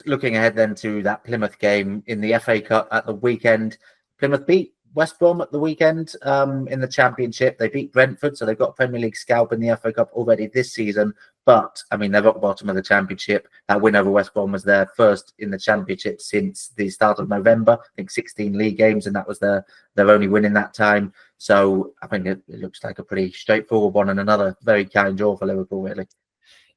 Looking ahead then to that Plymouth game in the FA Cup at the weekend, Plymouth beat West Brom at the weekend in the Championship. They beat Brentford, so they've got Premier League scalp in the FA Cup already this season. But, I mean, they're at the bottom of the Championship. That win over West Brom was their first in the Championship since the start of November. I think 16 league games, and that was their only win in that time. So, I think it looks like a pretty straightforward one and another very kind draw for Liverpool, really.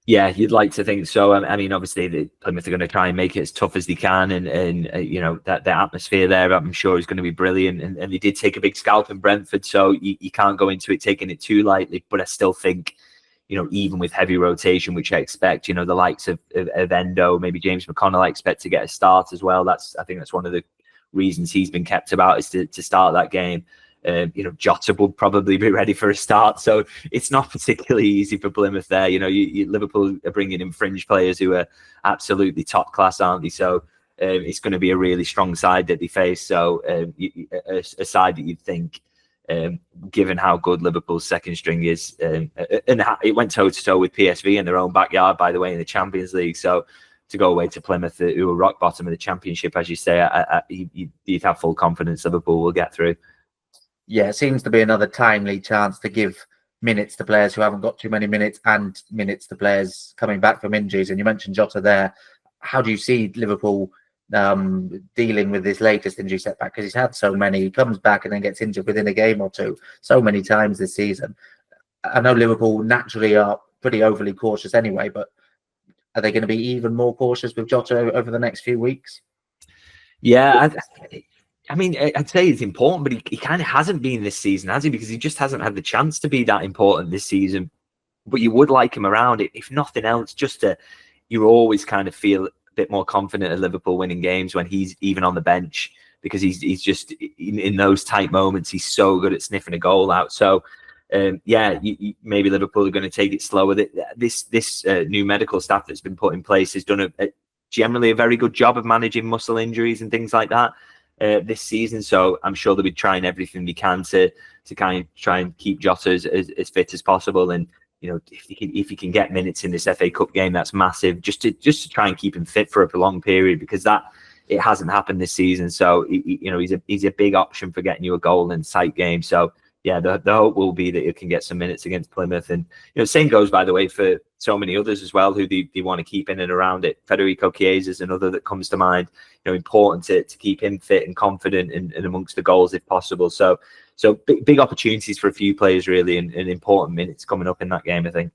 Yeah, you'd like to think so. I mean, obviously, the Plymouth are going to try and make it as tough as they can, and you know that the atmosphere there, I'm sure, is going to be brilliant. And they did take a big scalp in Brentford, so you can't go into it taking it too lightly. But I still think, you know, even with heavy rotation, which I expect, you know, the likes of Endo, maybe James McConnell, I expect to get a start as well. I think that's one of the reasons he's been kept about, is to start that game. You know, Jota will probably be ready for a start, so it's not particularly easy for Plymouth there. You know, Liverpool are bringing in fringe players who are absolutely top class, aren't they? So it's going to be a really strong side that they face. So a side that you'd think, given how good Liverpool's second string is, and it went toe to toe with PSV in their own backyard, by the way, in the Champions League. So to go away to Plymouth, who are rock bottom of the Championship, as you say, you'd have full confidence Liverpool will get through. Yeah, it seems to be another timely chance to give minutes to players who haven't got too many minutes, and minutes to players coming back from injuries. And you mentioned Jota there. How do you see Liverpool dealing with this latest injury setback? Because he's had so many. He comes back and then gets injured within a game or two so many times this season. I know Liverpool naturally are pretty overly cautious anyway, but are they going to be even more cautious with Jota over the next few weeks? Yeah, I mean, I'd say it's important, but he kind of hasn't been this season, has he? Because he just hasn't had the chance to be that important this season. But you would like him around it, if nothing else, you always kind of feel a bit more confident at Liverpool winning games when he's even on the bench, because he's just in those tight moments, he's so good at sniffing a goal out. So, maybe Liverpool are going to take it slower. This new medical staff that's been put in place has done generally a very good job of managing muscle injuries and things like that this season. So I'm sure they'll be trying everything they can to kind of try and keep Jota as fit as possible. And you know, if he can get minutes in this FA Cup game, that's massive. Just to try and keep him fit for a prolonged period, because it hasn't happened this season. So he's a big option for getting you a goal in tight game. So yeah, the hope will be that he can get some minutes against Plymouth. And same goes, by the way, for so many others as well who they want to keep in and around it. Federico Chiesa is another that comes to mind. Important to keep him fit and confident and amongst the goals if possible. So big opportunities for a few players really, and important minutes coming up in that game, I think.